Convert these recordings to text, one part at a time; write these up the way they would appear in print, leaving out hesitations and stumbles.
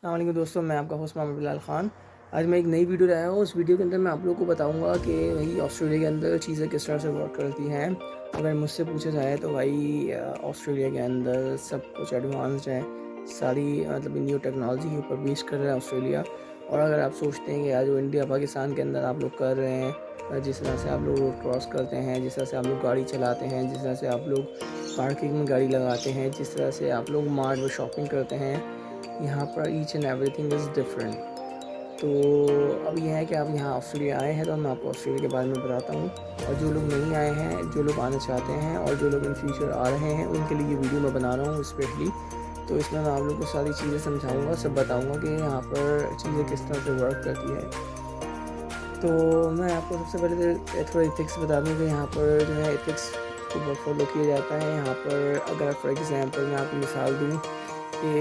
अस्सलाम वालेकुम दोस्तों, मैं आपका होस्ट मोहम्मद बिलाल ख़ान। आज मैं एक नई वीडियो लाया हूँ। उस वीडियो के अंदर मैं आप लोगों को बताऊँगा कि भाई ऑस्ट्रेलिया के अंदर चीज़ें किस तरह से वर्क करती हैं। अगर मुझसे पूछा जाए तो भाई ऑस्ट्रेलिया के अंदर सब कुछ एडवांस्ड है। सारी मतलब न्यू टेक्नोलॉजी के ऊपर बेस कर रहा है ऑस्ट्रेलिया। और अगर आप सोचते हैं कि आज जो इंडिया पाकिस्तान के अंदर आप लोग कर रहे हैं, जिस तरह से आप लोग रोड क्रॉस करते हैं, जिस तरह से आप लोग गाड़ी चलाते हैं, जिस तरह से आप लोग पार्किंग में गाड़ी लगाते हैं, जिस तरह से आप लोग मार्ट में शॉपिंग करते हैं, यहाँ पर each and everything is different. तो अब यह है कि आप यहाँ ऑस्ट्रेलिया आए हैं तो मैं आपको ऑस्ट्रेलिया के बारे में बताता हूँ। और जो लोग नहीं आए हैं, जो लोग आना चाहते हैं और जो लोग इन फ्यूचर आ रहे हैं, उनके लिए ये वीडियो मैं बना रहा हूँ स्पेशली। तो इसमें मैं आप लोग को सारी चीज़ें समझाऊँगा, सब बताऊँगा कि यहाँ पर चीज़ें किस तरह से वर्क करती है। तो मैं आपको सबसे पहले तो थोड़ा एथिक्स बता दूँ कि यहाँ पर जो है एथिक्स को बहुत फॉलो किया जाता है। यहाँ पर अगर फॉर एग्ज़ाम्पल मैं आपको मिसाल दूँ कि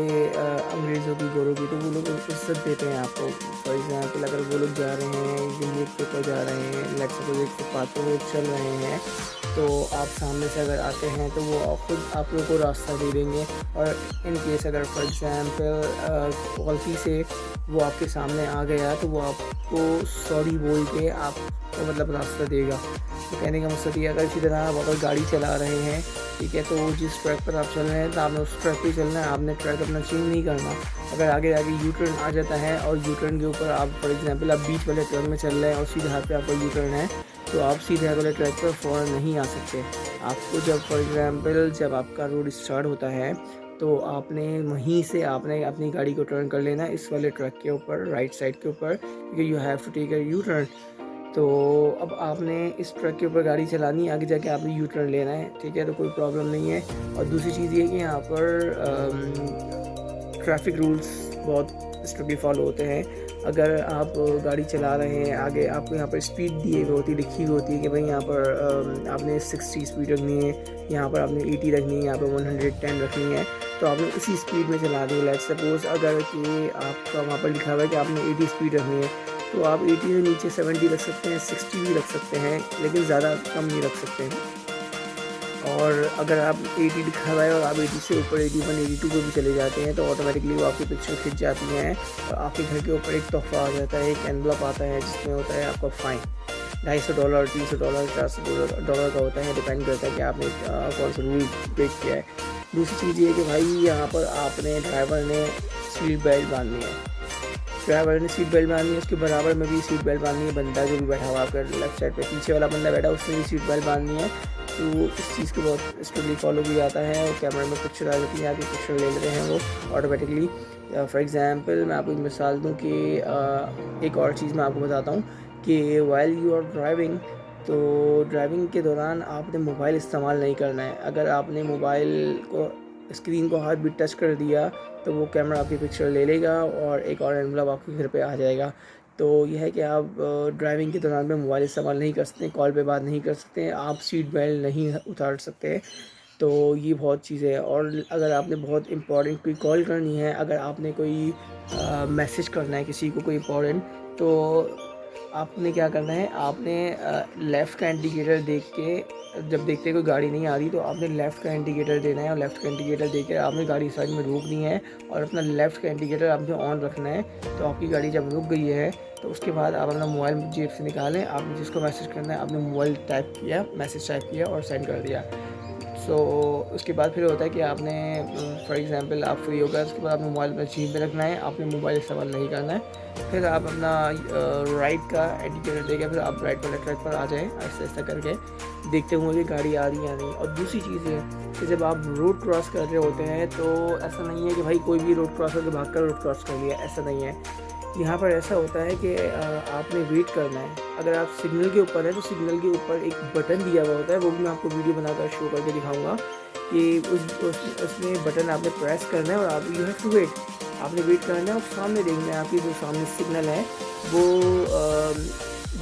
अंग्रेज़ों की, गोरों की, तो वो लोग इज़्ज़त देते हैं आपको। फॉर एग्ज़ाम्पल अगर वो लोग जा रहे हैं, जिंदगी के ऊपर जा रहे हैं, लेट्स सपोज़ एक फुटपाथ पे वो चल रहे हैं, तो आप सामने से अगर आते हैं तो वो खुद आप लोगों को रास्ता दे देंगे। और इन केस अगर फॉर एग्ज़ाम्पल गलती से वो आपके सामने आ गया तो वो आपको सॉरी बोल के आपको मतलब रास्ता देगा। तो कहने का मकसद ये, अगर इसी तरह आप अगर गाड़ी चला रहे हैं, ठीक है, तो जिस ट्रैक पर आप चल रहे हैं तो आपने उस ट्रैक पे चलना है, आपने ट्रैक अपना चेंज नहीं करना। अगर आगे आगे यू टर्न आ जाता है और यू टर्न के ऊपर आप फॉर एग्ज़ाम्पल आप बीच वाले ट्रैक में चल रहे हैं और सीधे हाथ पे आपका यू टर्न है, तो आप सीधे हाथ वाले ट्रैक पर फ़ौरन नहीं आ सकते। आपको जब फॉर एग्ज़ाम्पल जब आपका रोड स्टार्ट होता है तो आपने वहीं से आपने अपनी गाड़ी को टर्न कर लेना इस वाले ट्रैक के ऊपर, राइट साइड के ऊपर, क्योंकि you have to take a U turn. तो अब आपने इस ट्रक के ऊपर गाड़ी चलानी है, आगे जाके आपने यू टर्न लेना है, ठीक है, तो कोई प्रॉब्लम नहीं है। और दूसरी चीज़ ये है कि यहाँ पर ट्रैफिक रूल्स बहुत स्ट्रिक्टली फॉलो होते हैं। अगर आप गाड़ी चला रहे हैं, आगे आपको यहाँ पर स्पीड दी हुई होती है, लिखी हुई होती है कि भाई यहाँ पर आपने 60 स्पीड रखनी है, यहाँ पर आपने 80 रखनी है, यहाँ पर 110 रखनी है, तो आपने इसी स्पीड में चला दी है। लेट्स सपोज़ अगर कि आपका वहाँ पर लिखा हुआ है कि आपने 80 स्पीड रखनी है, तो आप 80 से नीचे 70 रख सकते हैं, 60 भी रख सकते हैं, लेकिन ज़्यादा कम नहीं रख सकते हैं। और अगर आप 80 लिखा हुआ है और आप 80 से ऊपर 81, 82 पे भी चले जाते हैं, तो ऑटोमेटिकली वो आपकी पिक्चर खिंच जाती हैं और आपके घर के ऊपर एक तोहफ़ा आ जाता है, एक एनवलप आता है जिसमें होता है आपका फ़ाइन। $250, $300, $400 का होता है, डिपेंड करता है कि आपने कौन सा रूल ब्रेक किया है। दूसरी चीज़ ये है कि भाई यहाँ पर आपने ड्राइवर ने सीट बेल्ट बांधनी है, ड्राइवर ने सीट बेल्ट बांधनी है, उसके बराबर में भी सीट बेल्ट बांधनी है। बंदा जो भी बैठा हुआ आपका लेफ्ट साइड पे, पीछे वाला बंदा बैठा उसने भी सीट बेल्ट बांधनी है। तो इस चीज़ को बहुत स्ट्रिक्टली फॉलो किया जाता है। और कैमरे में पिक्चर आ जाती है, आपकी पिक्चर ले लेते हैं वो ऑटोमेटिकली। फॉर एग्ज़ाम्पल मैं आपको एक मिसाल दूँ कि एक और चीज़ मैं आपको बताता हूँ कि व्हाइल यू आर ड्राइविंग, तो ड्राइविंग के दौरान आपने मोबाइल इस्तेमाल नहीं करना है। अगर आपने मोबाइल को स्क्रीन को हाथ भी टच कर दिया तो वो कैमरा आपकी पिक्चर ले लेगा और एक और एनवलप आपके घर पे आ जाएगा। तो यह है कि आप ड्राइविंग के दौरान में मोबाइल इस्तेमाल नहीं कर सकते, कॉल पे बात नहीं कर सकते, आप सीट बेल्ट नहीं उतार सकते। तो ये बहुत चीज़ें हैं। और अगर आपने बहुत इंपॉर्टेंट कोई कॉल करनी है, अगर आपने कोई मैसेज करना है किसी को कोई इंपॉर्टेंट, तो आपने क्या करना है, आपने लेफ़्ट का इंडिकेटर देख के, जब देखते हैं कोई गाड़ी नहीं आ रही तो आपने लेफ़्ट का इंडिकेटर देना है और लेफ़्ट का इंडिकेटर देकर आपने गाड़ी साइड में रोकनी है और अपना लेफ़्ट का इंडिकेटर आपने ऑन रखना है। तो आपकी गाड़ी जब रुक गई है तो उसके बाद आप अपना मोबाइल जेब से निकालें, आपने जिसको मैसेज करना है आपने मोबाइल टाइप किया, मैसेज टाइप किया और सेंड कर दिया। सो उसके बाद फिर होता है कि आपने फॉर एग्ज़ाम्पल आप फ्री हो गए, उसके बाद आपने मोबाइल अपने जेब में रखना है, आपने मोबाइल इस्तेमाल नहीं करना है। फिर आप अपना राइट का इंडिकेटर देके फिर आप राइट वाले ट्रैक पर आ जाएँ, ऐसा ऐसा करके देखते हुए कि गाड़ी आ रही है या नहीं। और दूसरी चीज़ ये कि जब आप रोड क्रॉस कर रहे होते हैं तो ऐसा नहीं है कि भाई कोई भी रोड क्रॉस करके भाग कर रोड क्रॉस कर लिया, ऐसा नहीं है। यहाँ पर ऐसा होता है कि आपने वेट करना है। अगर आप सिग्नल के ऊपर हैं तो सिग्नल के ऊपर एक बटन दिया हुआ होता है, वो भी मैं आपको वीडियो बनाकर शो करके दिखाऊंगा कि उसमें बटन आपने प्रेस करना है और आप यू हैव टू वेट, आपने वेट करना है और सामने देखना है आपकी जो सामने सिग्नल है वो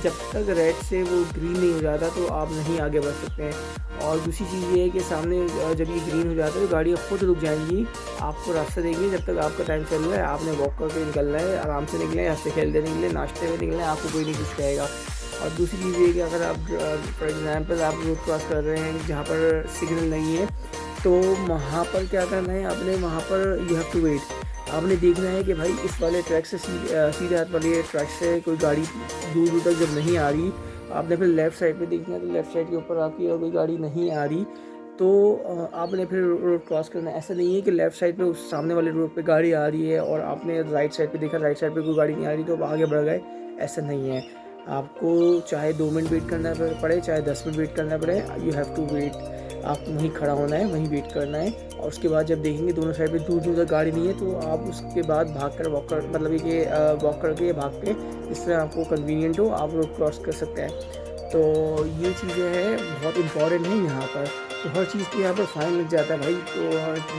जब तक रेड से वो ग्रीन नहीं हो जाता तो आप नहीं आगे बढ़ सकते हैं। और दूसरी चीज़ ये है कि सामने जब ये ग्रीन हो जाता है तो गाड़ियाँ खुद रुक जाएंगी, आपको रास्ता देंगी। जब तक आपका टाइम चल रहा है आपने वॉक करके निकलना है, आराम से निकलें, हंसते खेलते निकलें, नाश्ते में निकलें, आपको कोई नहीं कुछ कहेगा। और दूसरी चीज़ ये है कि अगर आप फॉर एग्ज़ाम्पल आप रोड क्रॉस कर रहे हैं जहाँ पर सिग्नल नहीं है, तो वहाँ पर क्या करना है आपने, वहाँ पर यू हैव टू वेट। आपने देखना है कि भाई इस वाले ट्रैक से सीधे हाथ वाले ट्रैक से कोई गाड़ी दूर दूर तक जब नहीं आ रही, आपने फिर लेफ़्ट साइड पे देखना है, तो लेफ़्ट साइड के ऊपर आपकी और कोई गाड़ी नहीं आ रही तो आपने फिर रोड क्रॉस करना है। ऐसा नहीं है कि लेफ़्ट साइड पे उस सामने वाले रोड पे गाड़ी आ रही है और आपने राइट साइड पे देखा, राइट साइड पे कोई गाड़ी नहीं आ रही तो आप आगे बढ़ गए, ऐसा नहीं है। आपको चाहे 2 मिनट वेट करना पड़े, चाहे 10 मिनट वेट करना पड़े, यू हैव टू वेट। आपको वहीं खड़ा होना है, वहीं वेट करना है और उसके बाद जब देखेंगे दोनों साइड पे दूर दूर तक गाड़ी नहीं है तो आप उसके बाद भाग कर वॉक कर मतलब ये वॉक करके या भाग के जिस तरह आपको कन्वीनियंट हो आप रोड क्रॉस कर सकते हैं। तो ये चीज़ें हैं बहुत इंपॉर्टेंट है यहाँ पर। तो हर चीज़ पे यहाँ पर फ़ाइन लग जाता है भाई। तो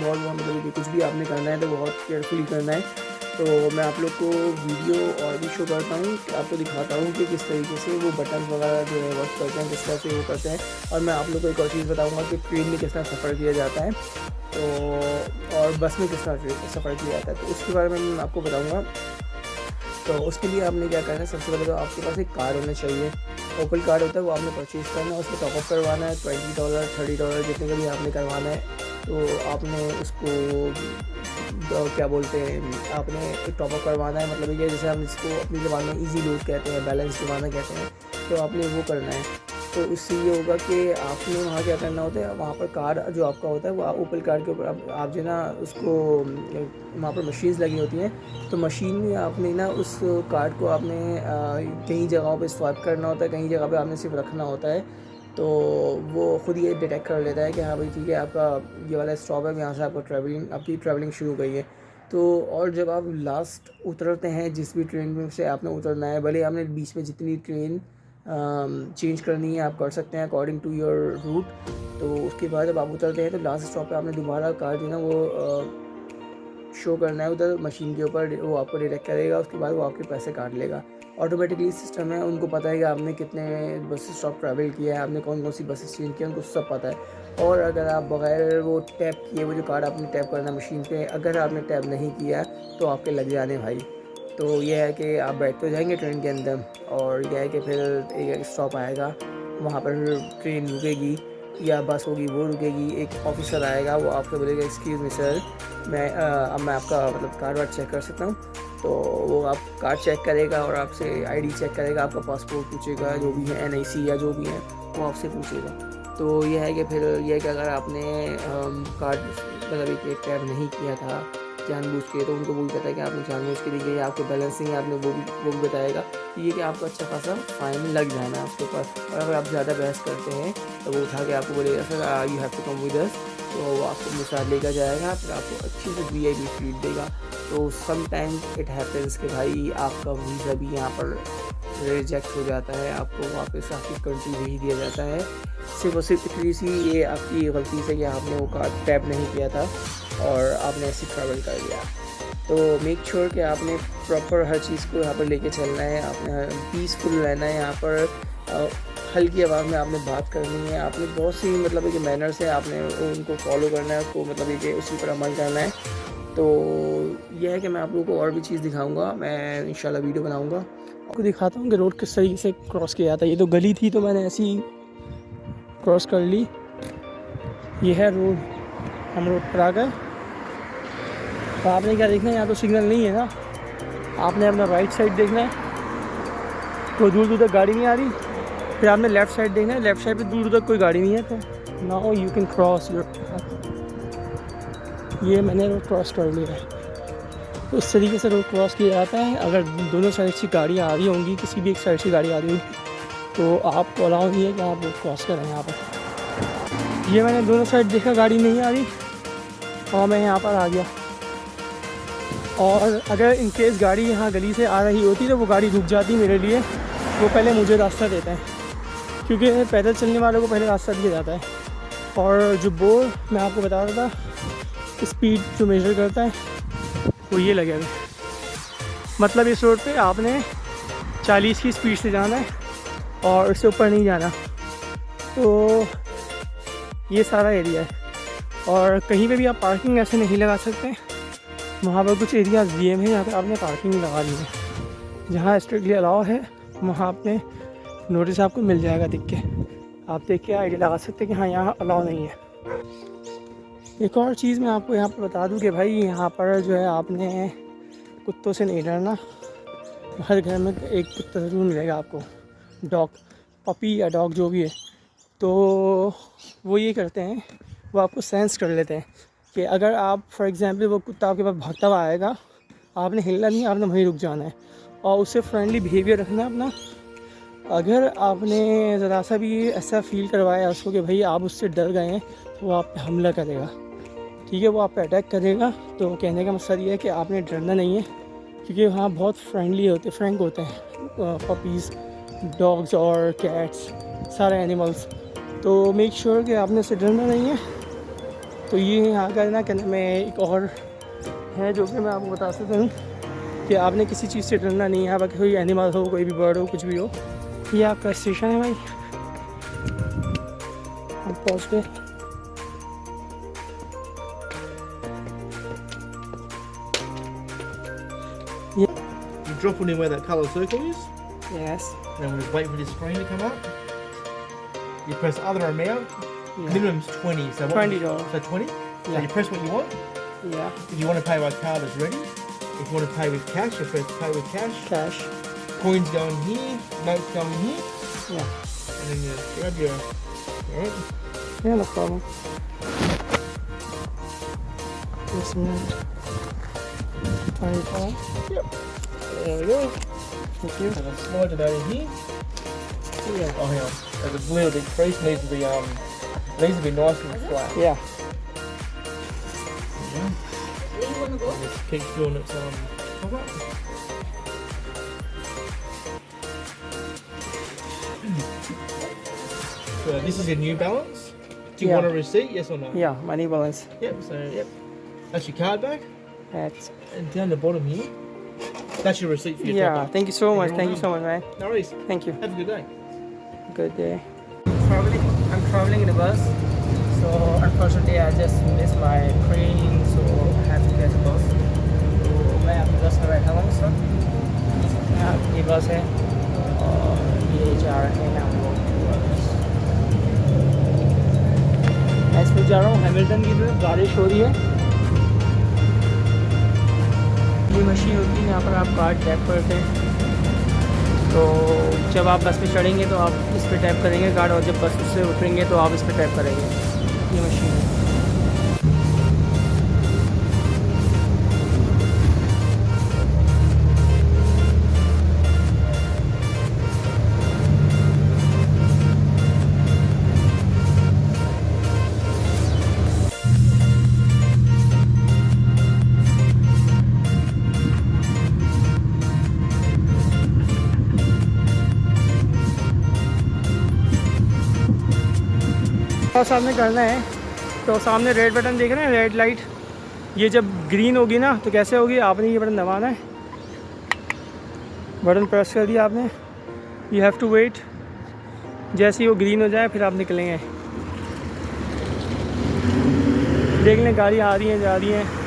बहुत मतलब कि कुछ भी आपने करना है तो बहुत केयरफुली करना है। तो मैं आप लोग को वीडियो और भी शो करता हूँ, आपको दिखाता हूँ कि किस तरीके से वो बटन वगैरह जो है वर्क करते हैं, किस तरह से वो करते हैं। और मैं आप लोग को एक और चीज़ बताऊँगा कि ट्रेन में किस तरह सफ़र किया जाता है तो और बस में किस तरह सफ़र किया जाता है, तो उसके बारे में मैं आपको बताऊँगा। तो उसके लिए आपने क्या करना है, सबसे पहले तो आपके पास एक कार्ड होना चाहिए। ओपल कार्ड होता है, वो आपने परचेज़ करना है, उसमें टॉपअप करवाना है $20 $30 जितने का भी आपने करवाना है। तो आपने उसको क्या बोलते हैं, आपने टॉपअप करवाना है, मतलब ये जैसे हम इसको अपनी ज़बान में ईज़ी लोड कहते हैं, बैलेंस जमाना कहते हैं। तो आपने वो करना है। तो इससे ये होगा कि आपने वहाँ क्या करना होता है, वहाँ पर कार्ड जो आपका होता है वो ओपल कार्ड के ऊपर आप जो है ना उसको वहाँ पर मशीन्स लगी होती हैं। तो मशीन में आपने ना उस कार्ड को आपने कई जगहों पे स्वाइप करना होता है, कई जगह पे आपने सिर्फ रखना होता है। तो वो ख़ुद ये डिटेक्ट कर लेता है कि हाँ भाई ठीक है, आपका ये वाला स्टॉप है, यहाँ से आपकी ट्रैवलिंग शुरू हो गई है। तो और जब आप लास्ट उतरते हैं जिस भी ट्रेन में से आपने उतरना है, भले आपने बीच में जितनी ट्रेन चेंज करनी है आप कर सकते हैं अकॉर्डिंग टू योर रूट। तो उसके बाद जब आप उतरते हैं तो लास्ट स्टॉप पे आपने दोबारा कार्ड जो है ना वो शो करना है उधर मशीन के ऊपर, वो आपको डिटेक्ट करेगा। उसके बाद वो आपके पैसे काट लेगा। ऑटोमेटिकली सिस्टम है, उनको पता है कि आपने कितने बस स्टॉप ट्रैवल किया है, आपने कौन कौन सी बसेस चेंज किया, उनको सब पता है। और अगर आप बगैर वो टैप किए, वो जो कार्ड आपने टैप करना मशीन पे, अगर आपने टैप नहीं किया तो आपके लग जाने भाई। तो ये है कि आप बैठ तो जाएंगे ट्रेन के अंदर और यह है कि फिर एक स्टॉप आएगा, वहाँ पर ट्रेन रुकेगी या बस होगी वो रुकेगी। एक ऑफिसर आएगा, वो आपको बोलेगा एक्सक्यूज़ मी सर, अब मैं आपका मतलब कार्ड वार्ड चेक कर सकता हूँ। तो वो आप कार्ड चेक करेगा और आपसे आईडी चेक करेगा, आपका पासपोर्ट पूछेगा, जो भी है NIC या जो भी है वो आपसे पूछेगा। तो ये है कि फिर यह है कि अगर आपने कार्ड मतलब एक टैप नहीं किया था जानबूझ के, तो उनको वो भी पता है कि आपने जानबूझ के दी है, आपके बैलेंसिंग है, आपने वो भी बताएगा। तो ये कि आपको अच्छा खासा फ़ाइन लग जाना है आपके ऊपर। और अगर आप ज़्यादा बहस करते हैं तो वो उठा के आपको बोलेगा sir you have to come with us. तो वो आपको अपने साथ लेकर जाएगा, फिर आपको अच्छी से VIP ट्रीट देगा। तो समटाइम्स इट हैपेंस कि भाई आपका वीज़ा भी यहाँ पर रिजेक्ट हो जाता है, आपको वापस आपकी कंट्री भेज दिया जाता है। सिर्फ और सिर्फ इतनी सी ये आपकी गलती से कि आपने वो कार्ड टैप नहीं किया था और आपने ऐसे ट्रैवल कर लिया। तो मेक श्योर कि आपने प्रॉपर हर चीज़ को यहाँ पर लेके चलना है, आपने पीसफुल रहना है यहाँ पर। हल्की आवाज़ में आपने बात करनी है, आपने बहुत सी मतलब कि मैनर्स हैं, आपने उनको फॉलो करना है, उसको मतलब कि उसी पर अमल करना है। तो यह है कि मैं आप लोगों को और भी चीज़ दिखाऊंगा, मैं इंशाल्लाह वीडियो बनाऊंगा, आपको दिखाता हूँ कि रोड किस तरीके से क्रॉस किया जाता है। ये तो गली थी तो मैंने ऐसी क्रॉस कर ली। ये है रोड, हम रोड पर आ गए। तो आपने क्या देखना है, यहाँ तो सिग्नल नहीं है ना, आपने अपना राइट साइड देखना है, कोई दूर दूर तक गाड़ी नहीं आ रही। फिर आपने लेफ़्ट साइड देखना है, लेफ़्ट साइड पे दूर दूर तक कोई गाड़ी नहीं है। तो now you can cross your, ये मैंने रोड क्रॉस कर लिया है। तो इस तरीके से रोड क्रॉस किया जाता है। अगर दोनों साइड से गाड़ियाँ आ रही होंगी, किसी भी एक साइड से गाड़ी आ रही होगी, तो आपको अलाउ नहीं है कि आप रोड क्रॉस करें यहाँ पर। ये मैंने दोनों साइड देखा, गाड़ी नहीं आ रही और मैं यहाँ पर आ गया। और अगर इन केस गाड़ी यहाँ गली से आ रही होती तो वो गाड़ी रुक जाती मेरे लिए, वो पहले मुझे रास्ता देता है, क्योंकि पैदल चलने वालों को पहले रास्ता दिया जाता है। और जो बोर्ड मैं आपको बता रहा था, स्पीड जो मेजर करता है वो ये लगे हुए, मतलब इस रोड पे आपने 40 की स्पीड से जाना है और इससे ऊपर नहीं जाना। तो ये सारा एरिया है और कहीं पे भी आप पार्किंग ऐसे नहीं लगा सकते। वहाँ पर कुछ एरियाज़ दिए हैं जहाँ पे आपने पार्किंग लगा ली है, जहाँ स्ट्रिक्टली अलाउ है वहाँ आपने नोटिस आपको मिल जाएगा दिख के, आप देख के आइडिया लगा सकते हैं कि हाँ यहाँ अलाउ नहीं है। एक और चीज़ मैं आपको यहाँ पर बता दूँ कि भाई यहाँ पर जो है आपने कुत्तों से नहीं डरना। हर घर में एक कुत्ता ज़रूर मिलेगा आपको, डॉग, पपी या डॉग जो भी है। तो वो ये करते हैं, वो आपको सेंस कर लेते हैं कि अगर आप फॉर एग्ज़ाम्पल वो कुत्ता आपके पास भागता हुआ आएगा, आपने हिलना नहीं, आपने वहीं रुक जाना है और उससे फ्रेंडली बिहेवियर रखना है अपना। अगर आपने ज़रा सा भी ऐसा फ़ील करवाया उसको कि भाई आप उससे डर गए हैं, तो वो आप पे हमला करेगा, ठीक है, वो आप पे अटैक करेगा। तो कहने का मकसद ये है कि आपने डरना नहीं है, क्योंकि वहाँ बहुत फ्रेंडली होते, फ्रैंक होते हैं पपीज़, डॉग्स और कैट्स, सारे एनिमल्स। तो मेक श्योर कि आपने उससे डरना नहीं है। तो ये यहाँ का ना कहना में एक और है जो कि मैं आपको बता सकता हूँ कि आपने किसी चीज़ से डरना नहीं है। बाकी कोई एनिमल हो, कोई भी बर्ड हो, कुछ भी हो। ये आपका स्टेशन है भाई, आप पहुँच गए। You drop on him where that colour circle is, Yes. then we just wait for this screen to come up. You press other amount, Yeah. minimum's 20, so what $20. So 20? So Yeah. you press what you want. Yeah. If you want to pay by card, it's ready. If you want to pay with cash, you press pay with cash. Cash. Coins go in here, notes go in here, Yeah. and then you grab your... Alright. Yeah, no problem. Just a minute. 25. Yep. There we go. Thank you. And then slide it over here. Yeah. Oh, hang on. So the blue, the crease needs to be nice and flat. Yeah. It just keeps doing its pop up. So this is your New Balance. Do you Yeah. want a receipt? Yes or no? Yeah. Money balance. Yep. So yep. That's your card back, That's. and down the bottom here, that's your receipt for your Yeah. top up. Thank you so much. You're Thank you so welcome. much, man. No worries. Thank you. Have a good day. Good day. I'm traveling in a bus, so unfortunately I just missed my train, so I have to catch a bus. तो मैं अपनी बस में बैठा हुआ हूँ इस वक्त। यहाँ ये बस है और ये जा रहे हैं हम लोग। मैं इस पर जा रहा हूँ हैमिल्टन की तरफ। बारिश हो रही है। ये मशीन होती है यहाँ पर आप कार्ड टैप करते हैं, तो जब आप बस में चढ़ेंगे तो आप इस पर टैप करेंगे कार्ड, और जब बस से उतरेंगे तो आप इस पर टैप करेंगे। ये मशीन है। और सामने करना है, तो सामने रेड बटन देख रहे हैं, रेड लाइट। ये जब ग्रीन होगी ना तो कैसे होगी, आपने ये बटन दबाना है। बटन प्रेस कर दिया आपने, यू हैव टू वेट। जैसे ही वो ग्रीन हो जाए फिर आप निकलेंगे। देख लें गाड़ी आ रही हैं, जा रही हैं।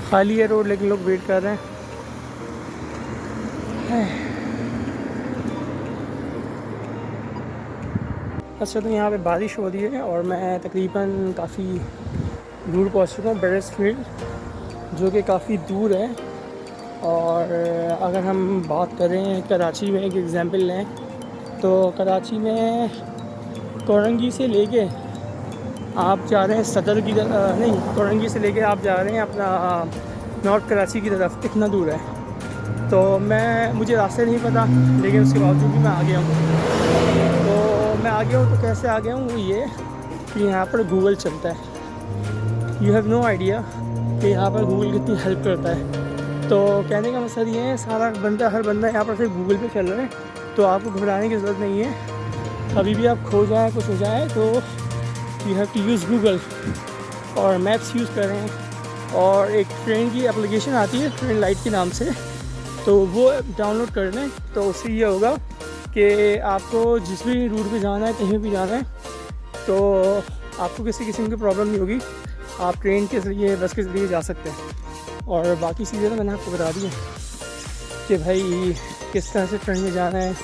खाली है रोड, लेकिन लोग वेट कर रहे हैं। अच्छा, तो यहाँ पे बारिश हो रही है और मैं तकरीबन काफ़ी दूर पहुँच चुका हूँ, बेडर्सफील्ड, जो कि काफ़ी दूर है। और अगर हम बात करें कराची में, एक एग्ज़ाम्पल लें तो कराची में कोरंगी से लेके आप जा रहे हैं सदर की तरफ, नहीं, कोरंगी से लेके आप जा रहे हैं अपना नॉर्थ कराची की तरफ, कितना दूर है। तो मुझे रास्ते नहीं पता, लेकिन उसके बावजूद भी मैं आ गया हूँ। तो मैं आ गया हूँ, तो कैसे आ गया हूँ, वो ये कि यहाँ पर गूगल चलता है। यू हैव नो आइडिया कि यहाँ पर गूगल कितनी हेल्प करता है। तो कहने का मकसद ये है, सारा बंदा, हर बंदा यहाँ पर सिर्फ गूगल पे चल रहा है, तो आपको घबराने की ज़रूरत नहीं है। कभी भी आप खो जाए, कुछ हो जाए, तो you have to use Google और मैप्स यूज़ करें। और एक ट्रेन की एप्लीकेशन आती है ट्रेन लाइट के नाम से, तो वो डाउनलोड कर लें। तो उससे ये होगा कि आपको जिस भी रूट पे जाना है, कहीं भी जाना है, तो आपको किसी किस्म की प्रॉब्लम नहीं होगी, आप ट्रेन के ज़रिए बस के ज़रिए जा सकते हैं। और बाकी चीज़ें तो मैंने आपको बता दी हैं कि भाई किस तरह से ट्रेन में जाना है,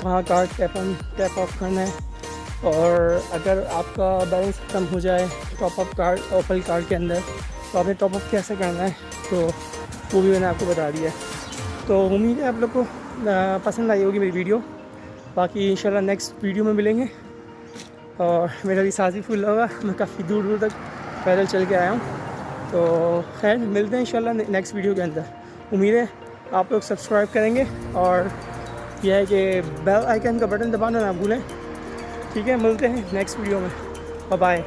वहाँ कार्ड टैप ऑफ करना है, और अगर आपका बैलेंस ख़त्म हो जाए टॉप अप कार्ड ओपल कार्ड के अंदर तो आपने टॉप अप कैसे करना है, तो वो भी मैंने आपको बता दिया है। तो उम्मीद है आप लोग को पसंद आई होगी मेरी वीडियो। बाकी इंशाल्लाह नेक्स्ट वीडियो में मिलेंगे। और मेरा भी सांस ही फूल होगा, मैं काफ़ी दूर दूर तक पैदल चल के आया हूँ। तो खैर मिलते हैं इंशाल्लाह नेक्स्ट वीडियो के अंदर। उम्मीद है आप लोग सब्सक्राइब करेंगे और यह है कि बेल आइकन का बटन दबाना ना भूलें। ठीक है, मिलते हैं नेक्स्ट वीडियो में। Bye bye.